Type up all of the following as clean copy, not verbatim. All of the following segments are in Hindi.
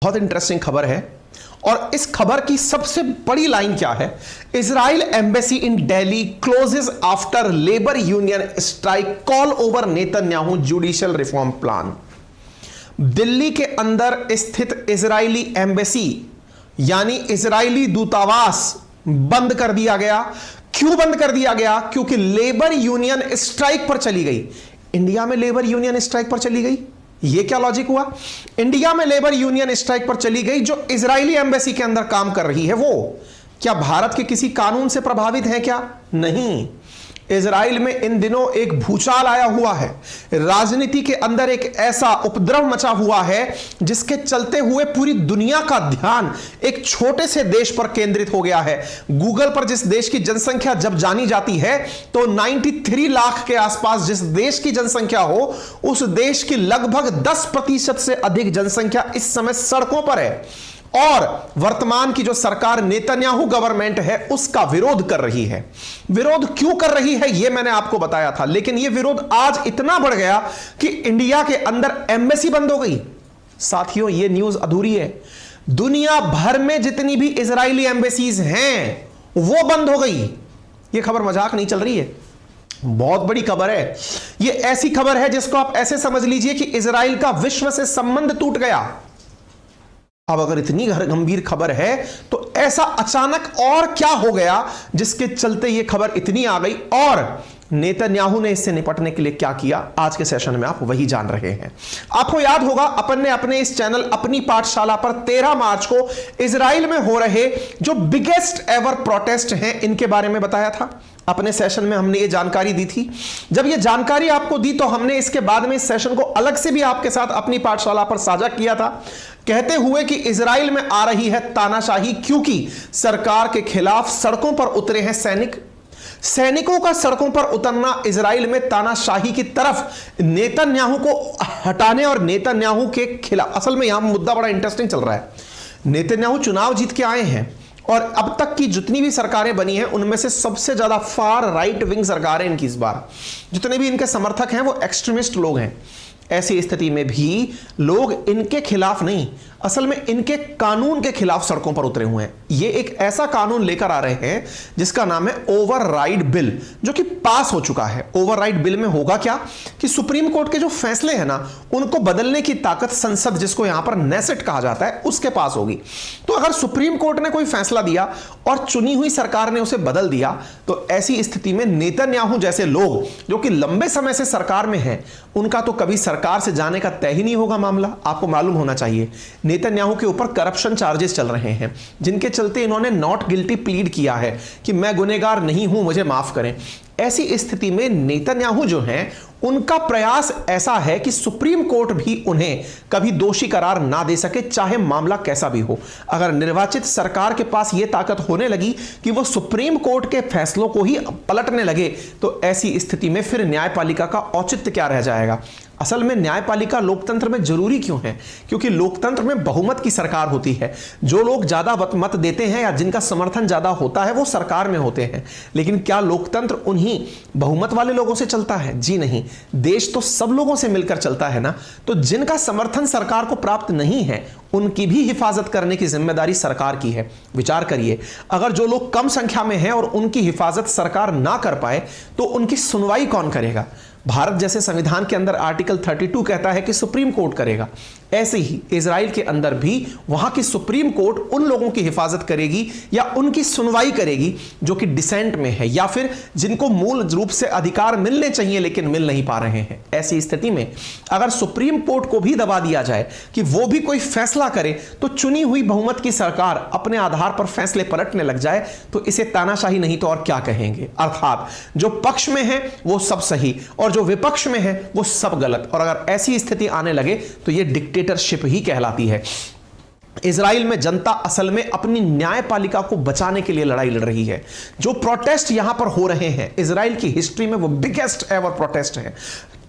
बहुत इंटरेस्टिंग खबर है और इस खबर की सबसे बड़ी लाइन क्या है? Israel embassy in Delhi closes after labour union strike call over Netanyahu judicial reform plan. Delhi के अंदर स्थित इजरायली एम्बेसी यानी इजरायली दूतावास बंद कर दिया गया। क्यों बंद कर दिया गया? क्योंकि लेबर यूनियन स्ट्राइक पर चली गई। इंडिया में लेबर यूनियन स्ट्राइक पर चली गई, यह क्या लॉजिक हुआ? इंडिया में लेबर यूनियन स्ट्राइक पर चली गई, जो इजरायली एम्बेसी के अंदर काम कर रही है वो क्या भारत के किसी कानून से प्रभावित है क्या? नहीं। इजराइल में इन दिनों एक भूचाल आया हुआ है, राजनीति के अंदर एक ऐसा उपद्रव मचा हुआ है जिसके चलते हुए पूरी दुनिया का ध्यान एक छोटे से देश पर केंद्रित हो गया है। गूगल पर जिस देश की जनसंख्या जब जानी जाती है तो 93 लाख के आसपास जिस देश की जनसंख्या हो, उस देश की लगभग 10% से अधिक जनसंख्या इस समय सड़कों पर है और वर्तमान की जो सरकार नेतन्याहू गवर्नमेंट है उसका विरोध कर रही है। विरोध क्यों कर रही है यह मैंने आपको बताया था, लेकिन यह विरोध आज इतना बढ़ गया कि इंडिया के अंदर एम्बेसी बंद हो गई। साथियों, यह न्यूज अधूरी है। दुनिया भर में जितनी भी इजरायली एम्बेसीज हैं वो बंद हो गई। यह खबर मजाक नहीं चल रही है, बहुत बड़ी खबर है। यह ऐसी खबर है जिसको आप ऐसे समझ लीजिए कि इजराइल का विश्व से संबंध टूट गया। अब अगर इतनी गंभीर खबर है तो ऐसा अचानक और क्या हो गया जिसके चलते यह खबर इतनी आ गई, और नेतन्याहू ने इससे निपटने के लिए क्या किया, आज के सेशन में आप वही जान रहे हैं। आपको याद होगा अपन ने अपने इस चैनल अपनी पाठशाला पर 13 मार्च को इजराइल में हो रहे जो बिगेस्ट एवर प्रोटेस्ट हैं इनके बारे में बताया था। अपने सेशन में हमने ये जानकारी दी थी। जब ये जानकारी आपको दी तो हमने इसके बाद में इस सेशन को अलग से भी आपके साथ अपनी पाठशाला पर साझा किया था, कहते हुए कि इजराइल में आ रही है तानाशाही क्योंकि सरकार के खिलाफ सड़कों पर उतरे हैं सैनिकों का सड़कों पर उतरना इजराइल में तानाशाही की तरफ नेतन्याहू को हटाने और नेतन्याहू के खिलाफ। असल में यहां मुद्दा बड़ा इंटरेस्टिंग चल रहा है। नेतन्याहू चुनाव जीत के आए हैं और अब तक की जितनी भी सरकारें बनी हैं उनमें से सबसे ज्यादा फार राइट विंग सरकार है इनकी इस बार। जितने भी इनके समर्थक हैं वो एक्सट्रीमिस्ट लोग हैं। ऐसी स्थिति में भी लोग इनके खिलाफ नहीं, असल में इनके कानून के खिलाफ सड़कों पर उतरे हुए हैं। ये एक ऐसा कानून लेकर आ रहे हैं जिसका नाम है ओवरराइड बिल, जो कि पास हो चुका है। ओवरराइड बिल में होगा क्या कि सुप्रीम कोर्ट के जो फैसले हैं ना उनको बदलने की ताकत संसद, जिसको यहां पर नेसेट कहा जाता है, उसके पास होगी। तो अगर सुप्रीम कोर्ट ने कोई फैसला दिया और चुनी हुई सरकार ने उसे बदल दिया तो ऐसी स्थिति में नेतन्याहू जैसे लोग जो कि लंबे समय से सरकार में हैं उनका तो कभी सरकार से जाने का तय ही नहीं होगा मामला। आपको मालूम होना चाहिए नेतन्याहू के ऊपर करप्शन चार्जेस चल रहे हैं जिनके चलते इन्होंने नॉट गिल्टी प्लीड किया है कि मैं गुनहगार नहीं हूं, मुझे माफ करें। ऐसी स्थिति में नेतन्याहू जो हैं उनका प्रयास ऐसा है कि सुप्रीम कोर्ट भी उन्हें कभी दोषी करार ना दे सके, चाहे मामला कैसा भी हो। अगर निर्वाचित सरकार के पास यह ताकत होने लगी कि वो सुप्रीम कोर्ट के फैसलों को ही पलटने लगे तो ऐसी स्थिति में फिर न्यायपालिका का औचित्य क्या रह जाएगा। असल में न्यायपालिका लोकतंत्र में जरूरी क्यों है? क्योंकि लोकतंत्र में बहुमत की सरकार होती है। जो लोग ज्यादा मत देते हैं या जिनका समर्थन ज्यादा होता है वो सरकार में होते हैं। लेकिन क्या लोकतंत्र उन्हीं बहुमत वाले लोगों से चलता है? जी नहीं, देश तो सब लोगों से मिलकर चलता है ना। तो जिनका समर्थन सरकार को प्राप्त नहीं है उनकी भी हिफाजत करने की जिम्मेदारी सरकार की है। विचार करिए, अगर जो लोग कम संख्या में हैं और उनकी हिफाजत सरकार ना कर पाए तो उनकी सुनवाई कौन करेगा? भारत जैसे संविधान के अंदर आर्टिकल 32 कहता है कि सुप्रीम कोर्ट करेगा। ऐसे ही इजराइल के अंदर भी वहां की सुप्रीम कोर्ट उन लोगों की हिफाजत करेगी या उनकी सुनवाई करेगी जो कि डिसेंट में है या फिर जिनको मूल रूप से अधिकार मिलने चाहिए लेकिन मिल नहीं पा रहे हैं। ऐसी स्थिति में अगर सुप्रीम कोर्ट को भी दबा दिया जाए कि वो भी कोई फैसला करे तो चुनी हुई बहुमत की सरकार अपने आधार पर फैसले पलटने लग जाए तो इसे तानाशाही नहीं तो और क्या कहेंगे। अर्थात जो पक्ष में है वो सब सही और जो विपक्ष में है वो सब गलत। और अगर ऐसी स्थिति आने लगे तो यह डिक्टेटरशिप ही कहलाती है। इजराइल में जनता असल में अपनी न्यायपालिका को बचाने के लिए लड़ाई लड़ रही है। जो प्रोटेस्ट यहां पर हो रहे हैं इजराइल की हिस्ट्री में वो बिगेस्ट एवर प्रोटेस्ट है।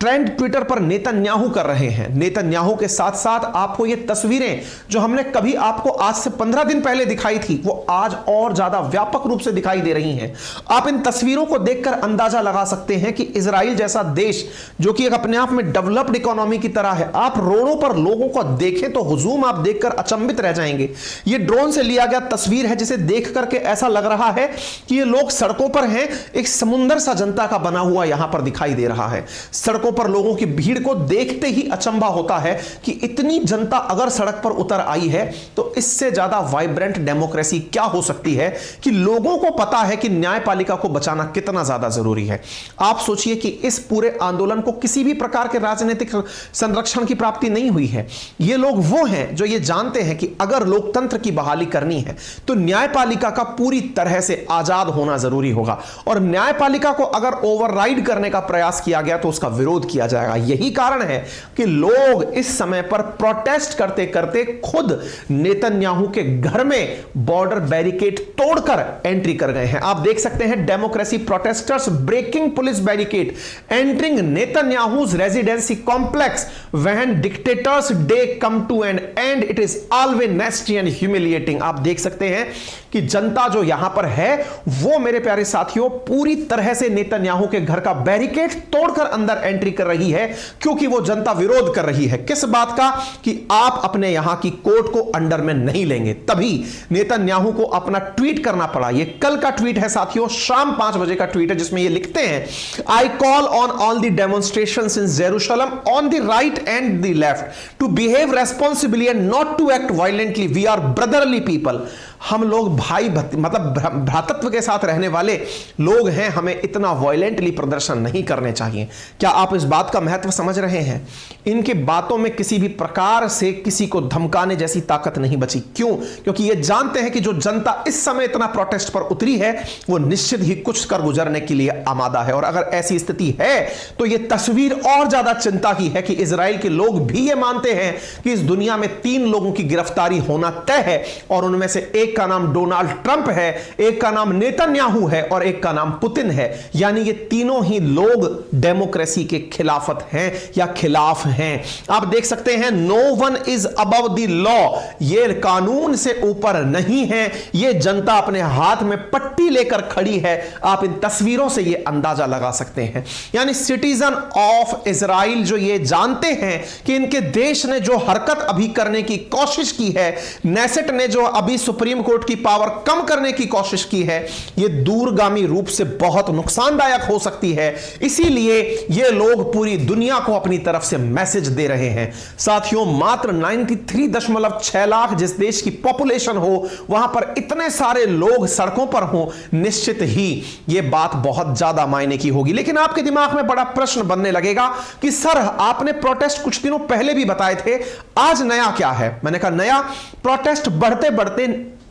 ट्रेंड ट्विटर पर नेतन्याहू कर रहे हैं। नेतन्याहू के साथ साथ आपको ये तस्वीरें जो हमने कभी आपको आज से 15 दिन पहले दिखाई थी, वो आज और ज्यादा व्यापक रूप से दिखाई दे रही हैं। आप इन तस्वीरों को देखकर अंदाजा लगा सकते हैं कि इजराइल जैसा देश जो कि एक अपने आप में डेवलप्ड इकोनॉमी की तरह है, आप रोडों पर लोगों को देखें तो हुजूम आप देखकर अचंभित रह जाएंगे। ये ड्रोन से लिया गया तस्वीर है जिसे देख करके ऐसा लग रहा है कि ये लोग सड़कों पर हैं। एक समुंदर सा जनता का बना हुआ यहां पर दिखाई दे रहा है। सड़कों पर लोगों की भीड़ को देखते ही अचंभा होता है कि इतनी जनता अगर सड़क पर उतर आई है तो इससे ज्यादा वाइब्रेंट डेमोक्रेसी क्या हो सकती है कि लोगों को पता है कि न्यायपालिका को बचाना कितना ज्यादा जरूरी है। आप सोचिए कि इस पूरे आंदोलन को किसी भी प्रकार के राजनीतिक संरक्षण की प्राप्ति नहीं हुई है। ये लोग वो हैं जो ये जानते हैं कि अगर लोकतंत्र की बहाली करनी है तो न्यायपालिका का पूरी तरह से आजाद होना जरूरी होगा, और न्यायपालिका को अगर ओवरराइड करने का प्रयास किया गया तो उसका विरोध किया जाएगा। यही कारण है कि लोग इस समय पर प्रोटेस्ट करते करते खुद नेतन्याहू के घर में बॉर्डर बैरिकेड तोड़कर एंट्री कर गए हैं। आप देख सकते हैं democracy protesters breaking police barricade entering Netanyahu's residency complex when dictators day come to an end it is always nasty and humiliating. आप देख सकते हैं कि जनता जो यहां पर है वो मेरे प्यारे साथियों पूरी तरह से नेतन्याहू के घर का बैरिकेड तोड़कर अंदर एंट्री कर रही है, क्योंकि वो जनता विरोध कर रही है किस बात का कि आप अपने यहां की कोर्ट को अंडर में नहीं लेंगे। तभी नेतन्याहू को अपना ट्वीट करना पड़ा। ये कल का ट्वीट है साथियों, शाम 5 बजे का ट्वीट है, जिसमें ये लिखते हैं, I call on all the demonstrations in Jerusalem on the right and the left to behave responsibly and not to act violently. We are brotherly people. हम लोग भाई मतलब भ्रातृत्व के साथ रहने वाले लोग हैं, हमें इतना वायलेंटली प्रदर्शन नहीं करने चाहिए। क्या आप इस बात का महत्व समझ रहे हैं? इनके बातों में किसी भी प्रकार से किसी को धमकाने जैसी ताकत नहीं बची। क्यों? क्योंकि ये जानते हैं कि जो जनता इस समय इतना प्रोटेस्ट पर उतरी है वो निश्चित ही कुछ कर गुजरने के लिए आमादा है। और अगर ऐसी स्थिति है तो ये तस्वीर और ज्यादा चिंता की है कि इजराइल के लोग भी ये मानते हैं कि इस दुनिया में 3 लोगों की गिरफ्तारी होना तय है, और उनमें से एक का नाम डोनाल्ड ट्रंप है, एक का नाम नेतन्याहू है और एक का नाम पुतिन है। यानी ये तीनों ही लोग डेमोक्रेसी के खिलाफत हैं या खिलाफ हैं। आप देख सकते हैं, no one is above the law. ये कानून से ऊपर नहीं है। ये जनता अपने हाथ में पट्टी लेकर खड़ी है। आप इन तस्वीरों से ये अंदाजा लगा सकते हैं। यानी सिटीजन ऑफ इजराइल जो ये जानते हैं कि इनके देश ने जो हरकत अभी करने की कोशिश की है, नेसेट ने जो अभी सुप्रीम कोर्ट की पावर कम करने की कोशिश की है, यह दूरगामी रूप से बहुत नुकसानदायक हो सकती है। इसीलिए यह लोग पूरी दुनिया को अपनी तरफ से मैसेज दे रहे हैं। साथियों, मात्र 93.6 लाख जिस देश की पॉपुलेशन हो, वहां पर इतने सारे लोग सड़कों पर हो, निश्चित ही यह बात बहुत ज्यादा मायने की होगी। लेकिन आपके दिमाग में बड़ा प्रश्न बनने लगेगा कि सर, आपने प्रोटेस्ट कुछ दिनों पहले भी बताए थे, आज नया क्या है? मैंने कहा, नया प्रोटेस्ट बढ़ते बढ़ते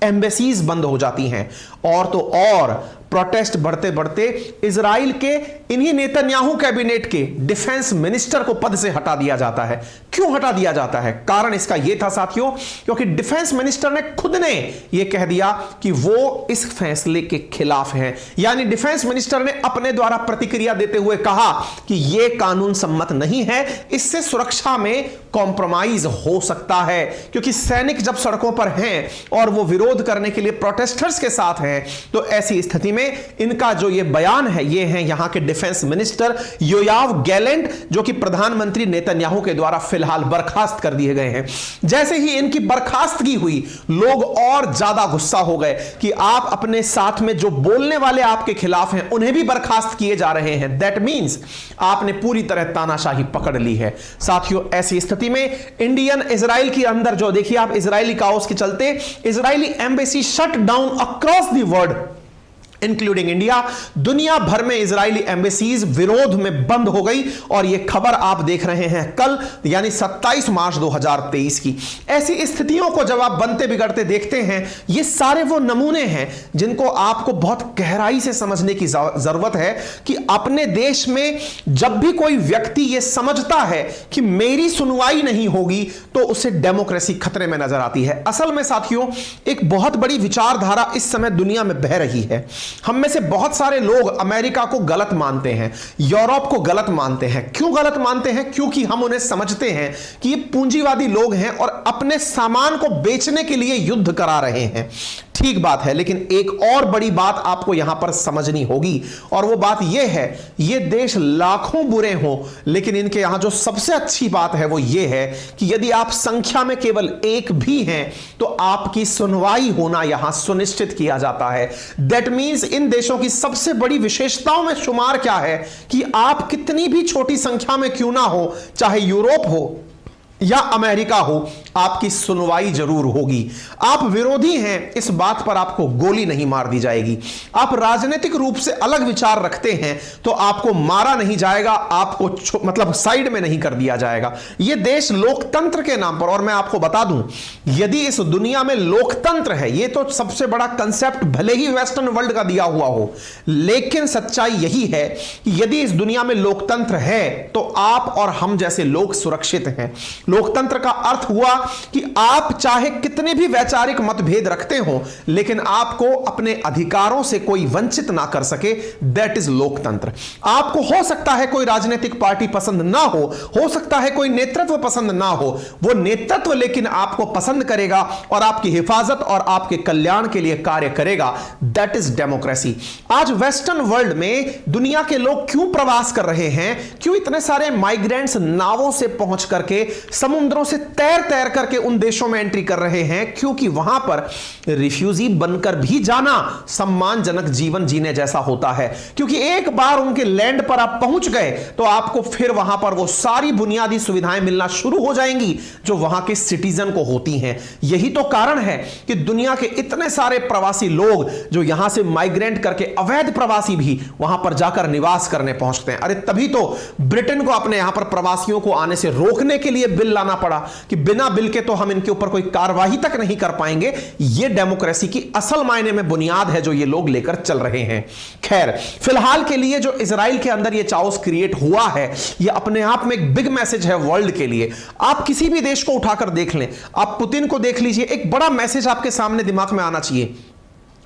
एम्बेसीज बंद हो जाती हैं, और तो और प्रोटेस्ट बढ़ते बढ़ते इजराइल के इन्हीं नेतन्याहू कैबिनेट के डिफेंस मिनिस्टर को पद से हटा दिया जाता है। क्यों हटा दिया जाता है? कारण इसका यह था साथियों, क्योंकि डिफेंस मिनिस्टर ने खुद ने यह कह दिया कि वो इस फैसले के खिलाफ हैं। यानी डिफेंस मिनिस्टर ने अपने द्वारा प्रतिक्रिया देते हुए कहा कि यह कानून सम्मत नहीं है, इससे सुरक्षा में कॉम्प्रोमाइज हो सकता है। क्योंकि सैनिक जब सड़कों पर हैं और वो विरोध करने के लिए प्रोटेस्टर्स के साथ हैं, तो ऐसी स्थिति में इनका जो ये बयान है, ये है यहां के डिफेंस मिनिस्टर योआव गैलेंट, जो कि प्रधानमंत्री नेतन्याहू के द्वारा फिलहाल बर्खास्त कर दिए गए हैं। जैसे ही इनकी बर्खास्तगी हुई, लोग और ज्यादा गुस्सा हो गए कि आप अपने साथ में जो बोलने वाले आपके खिलाफ हैं उन्हें भी बर्खास्त किए जा रहे हैं। दैट मींस आपने पूरी तरह तानाशाही पकड़ ली है। साथियों, ऐसी स्थिति में इंडियन इजराइल के अंदर जो देखिए आप, इजरायली काओस के चलते Israeli embassy shut down across the world including India. दुनिया भर में इजरायली एम्बेसीज विरोध में बंद हो गई, और यह खबर आप देख रहे हैं कल यानी 27 मार्च 2023 की। ऐसी स्थितियों को जब आप बनते बिगड़ते देखते हैं, ये सारे वो नमूने हैं जिनको आपको बहुत गहराई से समझने की जरूरत है कि अपने देश में जब भी कोई व्यक्ति यह समझता है कि मेरी सुनवाई नहीं होगी, तो उसे डेमोक्रेसी खतरे में नजर आती है। असल में साथियों, एक बहुत बड़ी विचारधारा इस समय दुनिया में बह रही है। हम में से बहुत सारे लोग अमेरिका को गलत मानते हैं, यूरोप को गलत मानते हैं। क्यों गलत मानते हैं? क्योंकि हम उन्हें समझते हैं कि ये पूंजीवादी लोग हैं और अपने सामान को बेचने के लिए युद्ध करा रहे हैं। ठीक बात है, लेकिन एक और बड़ी बात आपको यहां पर समझनी होगी, और वो बात यह है, ये देश लाखों बुरे हों, लेकिन इनके यहां जो सबसे अच्छी बात है वो ये है कि यदि आप संख्या में केवल एक भी हैं तो आपकी सुनवाई होना यहां सुनिश्चित किया जाता है। दैट मींस इन देशों की सबसे बड़ी विशेषताओं में शुमार क्या है कि आप कितनी भी छोटी संख्या में क्यों ना हो, चाहे यूरोप हो या अमेरिका हो, आपकी सुनवाई जरूर होगी। आप विरोधी हैं, इस बात पर आपको गोली नहीं मार दी जाएगी। आप राजनीतिक रूप से अलग विचार रखते हैं तो आपको मारा नहीं जाएगा, आपको मतलब साइड में नहीं कर दिया जाएगा। यह देश लोकतंत्र के नाम पर, और मैं आपको बता दूं, यदि इस दुनिया में लोकतंत्र है, यह तो सबसे बड़ा कंसेप्ट भले ही वेस्टर्न वर्ल्ड का दिया हुआ हो, लेकिन सच्चाई यही है कि यदि इस दुनिया में लोकतंत्र है तो आप और हम जैसे लोग सुरक्षित हैं। लोकतंत्र का अर्थ हुआ कि आप चाहे कितने भी वैचारिक मतभेद रखते हो, लेकिन आपको अपने अधिकारों से कोई वंचित ना कर सके। दैट इज लोकतंत्र। आपको हो सकता है कोई राजनीतिक पार्टी पसंद ना हो सकता है कोई नेतृत्व पसंद ना हो, वो नेतृत्व लेकिन आपको पसंद करेगा और आपकी हिफाजत और आपके कल्याण के लिए कार्य करेगा। That is democracy. आज वेस्टर्न वर्ल्ड में दुनिया के लोग क्यों प्रवास कर रहे हैं, क्यों इतने सारे माइग्रेंट्स नावों से पहुंच करके, समुद्रों से तैर तैर करके उन देशों में एंट्री कर रहे हैं? क्योंकि वहां पर रिफ्यूजी बनकर भी जाना सम्मानजनक जीवन जीने जैसा होता है। क्योंकि एक बार उनके लैंड पर आप पहुंच गए तो आपको फिर वहां पर वो सारी बुनियादी सुविधाएं मिलना शुरू हो जाएंगी जो वहां के सिटीजन को होती हैं। यही तो कारण है कि दुनिया के इतने सारे प्रवासी लोग जो यहां से माइग्रेंट करके, अवैध प्रवासी भी वहां पर जाकर निवास करने पहुंचते हैं। अरे तभी तो ब्रिटेन को अपने यहां पर प्रवासियों को आने से रोकने के लिए बिल लाना पड़ा कि बिना बिल के तो हम इनके ऊपर कोई कार्रवाई तक नहीं कर पाएंगे। यह डेमोक्रेसी की असल मायने में बुनियाद है जो ये लोग लेकर चल रहे हैं। खैर, फिलहाल के लिए जो इजराइल के अंदर ये चाओस क्रिएट हुआ है, यह अपने आप में एक बिग मैसेज है वर्ल्ड के लिए। आप किसी भी देश को उठाकर देख लें, आप पुतिन को देख लीजिए, एक बड़ा मैसेज आपके सामने दिमाग में आना चाहिए,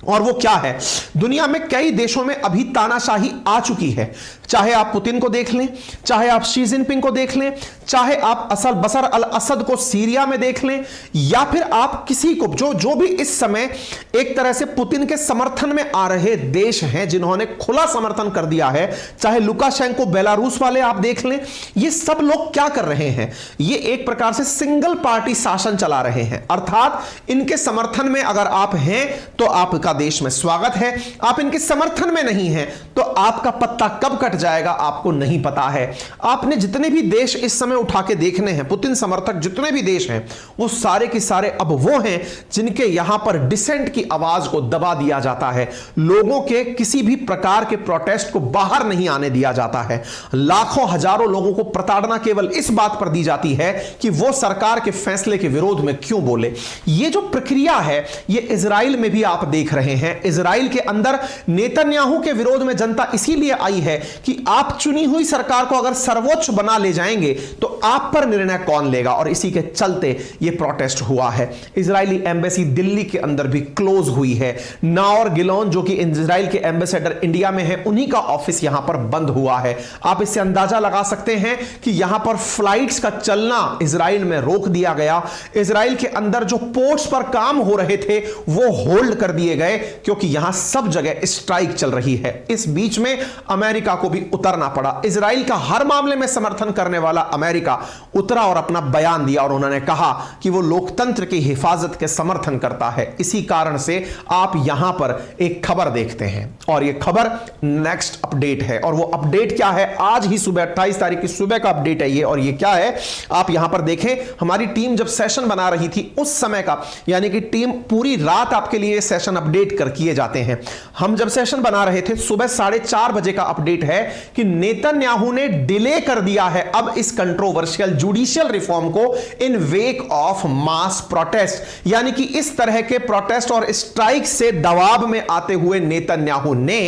और वो क्या है? दुनिया में कई देशों में अभी तानाशाही आ चुकी है। चाहे आप पुतिन को देख लें, चाहे आप शी जिनपिंग को देख लें, चाहे आप बशर अल असद को सीरिया में देख लें, या फिर आप किसी को जो भी इस समय एक तरह से पुतिन के समर्थन में आ रहे देश हैं, जिन्होंने खुला समर्थन कर दिया है, चाहे लुकाशेंको बेलारूस वाले आप देख लें, ये सब लोग क्या कर रहे हैं? ये एक प्रकार से सिंगल पार्टी शासन चला रहे हैं। अर्थात इनके समर्थन में अगर आप हैं तो आपका देश में स्वागत है, आप इनके समर्थन में नहीं हैं तो आपका पत्ता कब कट जाएगा आपको नहीं पता है। आपने जितने भी देश इस समय उठा के देखने हैं, पुतिन समर्थक जितने भी देश हैं, वो सारे के सारे अब वो हैं जिनके यहां पर डिसेंट की आवाज को दबा दिया जाता है। लोगों के किसी भी प्रकार के प्रोटेस्ट को बाहर नहीं आने दिया जाता है। लाखों हजारों लोगों को प्रताड़ना केवल इस बात पर दी जाती है कि वो सरकार के फैसले के विरोध में क्यों बोले। ये जो प्रक्रिया है, ये इजराइल में भी आप देख रहे हैं। इजराइल के अंदर नेतन्याहू के विरोध में जनता इसीलिए आई है कि आप चुनी हुई सरकार को अगर सर्वोच्च बना ले जाएंगे तो आप पर निर्णय कौन लेगा, और इसी के चलते यह प्रोटेस्ट हुआ है। इजरायली एम्बेसी दिल्ली के अंदर भी क्लोज हुई है। नाओर गिलोन जो कि इजराइल के एम्बेसडर इंडिया में है, उन्हीं का ऑफिस यहां पर बंद हुआ है। आप इससे अंदाजा लगा सकते हैं कि यहां पर फ्लाइट्स का चलना इजराइल में रोक दिया गया। इजराइल के अंदर जो पोर्ट्स पर काम हो रहे थे वो होल्ड कर दिए गए, क्योंकि यहां सब जगह स्ट्राइक चल रही है। इस बीच में अमेरिका को भी उतरना पड़ा। इजराइल का हर मामले में समर्थन करने वाला अमेरिका उतरा और अपना बयान दिया, और उन्होंने कहा कि वो लोकतंत्र की हिफाजत के समर्थन करता है। इसी कारण से आप यहां पर एक खबर देखते हैं, और यह खबर नेक्स्ट अपडेट है। और वो अपडेट क्या है? आज ही सुबह 28 तारीख की सुबह का अपडेट है ये। और ये क्या है आप यहां पर देखें, हमारी टीम जब सेशन बना रही थी उस समय का, यानी कि टीम पूरी रात आपके लिए सेशन अपडेट कर किए जाते हैं। हम जब सेशन बना रहे थे सुबह 4:30 बजे का अपडेट है कि नेतन्याहू ने डिले कर दिया है अब इस कंट्रोवर्शियल जुडिशियल रिफॉर्म को इन वेक ऑफ मास प्रोटेस्ट, यानी कि इस तरह के प्रोटेस्ट और स्ट्राइक से दबाव में आते हुए नेतन्याहू ने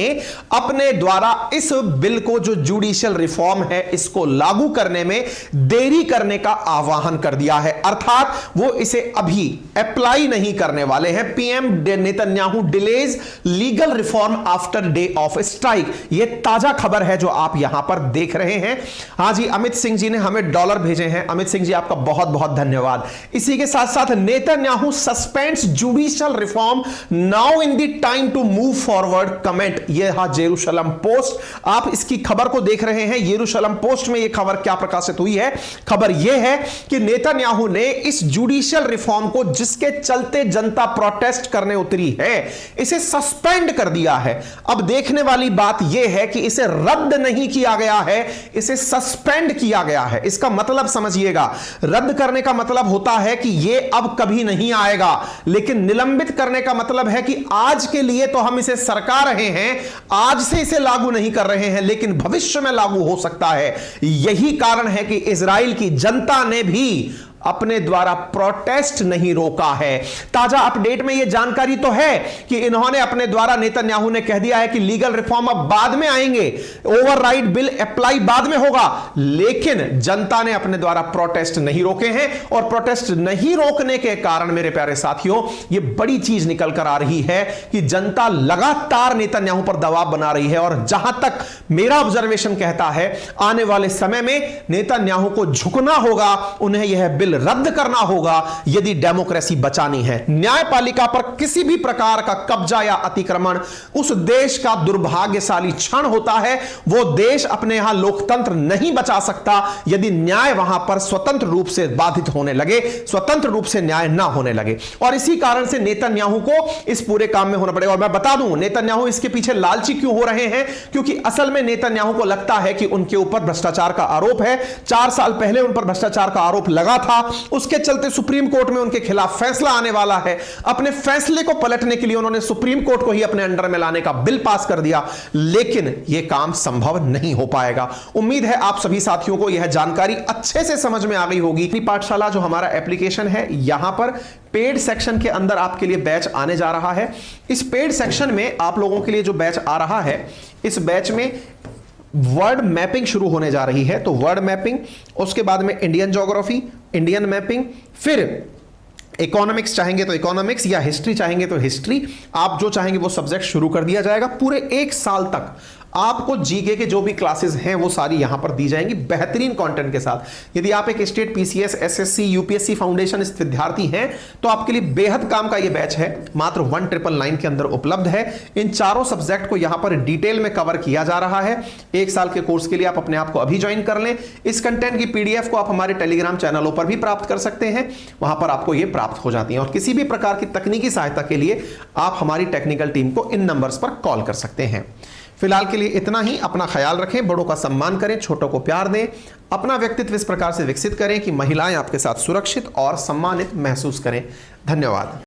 अपने द्वारा इस बिल को, जो जुडिशियल रिफॉर्म है, इसको लागू करने में देरी करने का आह्वान कर दिया है। अर्थात वो इसे अभी अप्लाई नहीं करने वाले हैं। PM Netanyahu delays legal reform after day of strike, ये ताजा खबर है जो आप यहां पर देख रहे हैं। हां जी, अमित सिंह जी ने हमें डॉलर भेजे हैं। अमित सिंह जी, आपका बहुत बहुत धन्यवाद। इसी के साथ साथ Netanyahu suspends judicial reform now in the time to move forward comment. यह जेरूशलम पोस्ट, आप इसकी खबर को देख रहे हैं। जेरूशलम पोस्ट में यह खबर क्या प्रकाशित हुई है? खबर यह है कि नेतन्याहू ने इस जुडिशियल रिफॉर्म को, जिसके चलते जनता प्रोटेस्ट करने उतरी है, इसे सस्पेंड कर दिया है। अब देखने वाली बात यह है कि इसे रद्द नहीं किया गया है, इसे सस्पेंड किया गया है। इसका मतलब समझिएगा, रद्द करने का मतलब होता है कि यह अब कभी नहीं आएगा, लेकिन निलंबित करने का मतलब है कि आज के लिए तो हम इसे सरका रहे हैं, आज से इसे लागू नहीं कर रहे हैं, लेकिन भविष्य में लागू हो सकता है। यही कारण है कि इजराइल की जनता ने भी अपने द्वारा प्रोटेस्ट नहीं रोका है। ताजा अपडेट में यह जानकारी तो है कि इन्होंने अपने द्वारा, नेतन्याहू ने कह दिया है कि लीगल रिफॉर्म अब बाद में आएंगे, ओवरराइड बिल अप्लाई बाद में होगा, लेकिन जनता ने अपने द्वारा प्रोटेस्ट नहीं रोके हैं। और प्रोटेस्ट नहीं रोकने के कारण मेरे प्यारे साथियों, यह बड़ी चीज निकल कर आ रही है कि जनता लगातार नेतन्याहू पर दबाव बना रही है। और जहां तक मेरा ऑब्जर्वेशन कहता है, आने वाले समय में नेतन्याहू को झुकना होगा, उन्हें यह बिल रद्द करना होगा यदि डेमोक्रेसी बचानी है। न्यायपालिका पर किसी भी प्रकार का कब्जा या अतिक्रमण उस देश का दुर्भाग्यशाली क्षण होता है। वो देश अपने यहां लोकतंत्र नहीं बचा सकता यदि न्याय वहां पर स्वतंत्र रूप से बाधित होने लगे, स्वतंत्र रूप से न्याय ना होने लगे। और इसी कारण से नेतन्याहू को इस पूरे काम में होना पड़ेगा। और मैं बता दूं, नेतन्याहू इसके पीछे लालची क्यों हो रहे हैं? क्योंकि असल में नेतन्याहू को लगता है कि उनके ऊपर भ्रष्टाचार का आरोप है। 4 साल पहले उन पर भ्रष्टाचार का आरोप लगा था, उसके चलते सुप्रीम कोर्ट में उनके खिलाफ फैसला आने वाला है। अपने फैसले को पलटने के लिए उन्होंने सुप्रीम कोर्ट को ही अपने अंडर में लाने का बिल पास कर दिया, लेकिन यह काम संभव नहीं हो पाएगा। उम्मीद है आप सभी साथियों को यह जानकारी अच्छे से समझ में आ गई होगी। अपनी पाठशाला जो हमारा एप्लीकेशन है, यहां पर पेड सेक्शन के अंदर आपके लिए बैच आने जा रहा है। इस पेड सेक्शन में आप लोगों के लिए जो बैच आ रहा है, इस बैच में वर्ड मैपिंग शुरू होने जा रही है। तो वर्ड मैपिंग, उसके बाद में इंडियन ज्योग्राफी, इंडियन मैपिंग, फिर इकोनॉमिक्स चाहेंगे तो इकोनॉमिक्स, या हिस्ट्री चाहेंगे तो हिस्ट्री। आप जो चाहेंगे वो सब्जेक्ट शुरू कर दिया जाएगा। पूरे 1 साल तक आपको जीके के जो भी क्लासेस हैं वो सारी यहां पर दी जाएंगी बेहतरीन कंटेंट के साथ। यदि आप एक state PCS, SSC, UPSC foundation विद्यार्थी हैं तो आपके लिए बेहद काम का ये बैच है। मात्र 1999 के अंदर उपलब्ध है। इन चारों सब्जेक्ट को यहां पर डिटेल में कवर किया जा रहा है। 1 साल के कोर्स के लिए आप अपने आप को अभी ज्वाइन कर लें। इस कंटेंट की पीडीएफ को आप हमारे टेलीग्राम चैनलों पर भी प्राप्त कर सकते हैं, वहां पर आपको ये प्राप्त हो जाती है। और किसी भी प्रकार की तकनीकी सहायता के लिए आप हमारी टेक्निकल टीम को इन नंबर्स पर कॉल कर सकते हैं। फिलहाल के लिए इतना ही। अपना ख्याल रखें, बड़ों का सम्मान करें, छोटों को प्यार दें, अपना व्यक्तित्व इस प्रकार से विकसित करें कि महिलाएं आपके साथ सुरक्षित और सम्मानित महसूस करें। धन्यवाद।